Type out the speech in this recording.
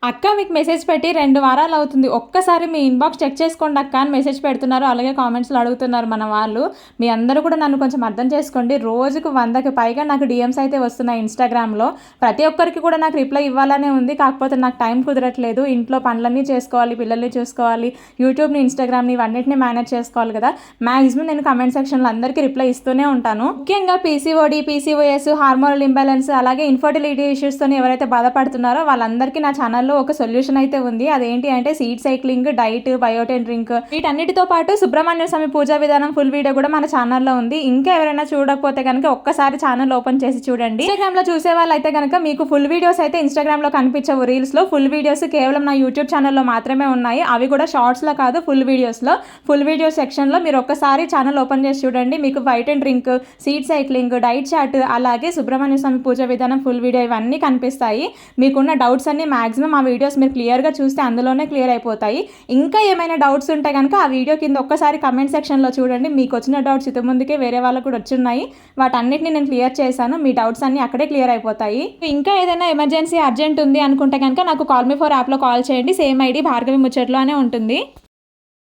అక్క మీకు మెసేజ్ పెట్టి 2 వారాలు అవుతుంది. ఒక్కసారి మీ ఇన్‌బాక్స్ చెక్ చేసుకోండి అక్క అని మెసేజ్ పెడుతున్నారు. అలాగే కామెంట్స్‌లో అడుగుతున్నారు మన వాళ్ళు. మీ అందరూ కూడా నన్ను కొంచెం అర్థం చేసుకోండి. రోజుకు 100కి పైగా నాకు డీఎమ్స్ అయితే వస్తున్నాయి ఇన్‌స్టాగ్రామ్‌లో. ప్రతి ఒక్కరికి కూడా నాకు రిప్లై ఇవ్వాలనే ఉంది. కాకపోతే నాకు టైం కుదరట్లేదు. ఇంట్లో పనులన్నీ చేసుకోవాలి, పిల్లల్ని చూసుకోవాలి, యూట్యూబ్‌ని, ఇన్‌స్టాగ్రామ్‌ని ఇవన్నిటిని మేనేజ్ చేసుకోవాలి కదా! మాక్సిమం నేను కామెంట్ సెక్షన్‌లో అందరికీ రిప్లై ఇస్తూనే ఉంటాను. ముఖ్యంగా పీసీఓడీ, పీసీఓఎస్, హార్మోనల్ ఇంబాలెన్స్ అలాగే ఇన్ఫర్టిలిటీ ఇష్యూస్‌తోని ఎవరైతే బాధపడుతున్నారో వాళ్ళందరికీ నా ఛానల్ ఒక సొల్యూషన్ అయితే ఉంది. అదేంటి అంటే seed cycling, diet, biotin drink వీటన్నిటితో పాటు సుబ్రహ్మణ్య స్వామి పూజా విధానం ఫుల్ వీడియో కూడా మన ఛానల్లో ఉంది. ఇంకా ఎవరైనా చూడకపోతే కనుక ఒక్కసారి ఛానల్ ఓపెన్ చేసి చూడండి. ఇన్‌స్టాగ్రామ్ లో చూసే వాళ్ళైతే కనుక మీకు ఫుల్ వీడియోస్ అయితే ఇన్‌స్టాగ్రామ్ లో కనిపించవు. రీల్స్ లో ఫుల్ వీడియోస్ కేవలం నా యూట్యూబ్ ఛానల్లో మాత్రమే ఉన్నాయి. అవి కూడా షార్ట్స్ లో కాదు, ఫుల్ వీడియోస్ లో. ఫుల్ వీడియో సెక్షన్ లో మీరు ఒక్కసారి ఛానల్ ఓపెన్ చేసి చూడండి. మీకు biotin drink, seed cycling, diet chart అలాగే సుబ్రహ్మణ్య స్వామి పూజా విధానం ఫుల్ వీడియో ఇవన్నీ కనిపిస్తాయి. మీకున్న డౌట్స్ అన్ని మాక్సిమం ఆ వీడియోస్ మీరు క్లియర్గా చూస్తే అందులోనే క్లియర్ అయిపోతాయి. ఇంకా ఏమైనా డౌట్స్ ఉంటే కనుక ఆ వీడియో కింద ఒక్కసారి కమెంట్ సెక్షన్లో చూడండి. మీకు వచ్చిన డౌట్స్ ఇంత ముందుకే వేరే వాళ్ళకు కూడా వచ్చున్నాయి. వాటన్నిటిని నేను క్లియర్ చేశాను. మీ డౌట్స్ అన్ని అక్కడే క్లియర్ అయిపోతాయి. ఇంకా ఏదైనా ఎమర్జెన్సీ అర్జెంట్ ఉంది అనుకుంటే కనుక నాకు కాల్ మీ ఫర్ యాప్లో కాల్ చేయండి. సేమ్ ఐడి భార్గవి ముచ్చట్లో అనే ఉంటుంది.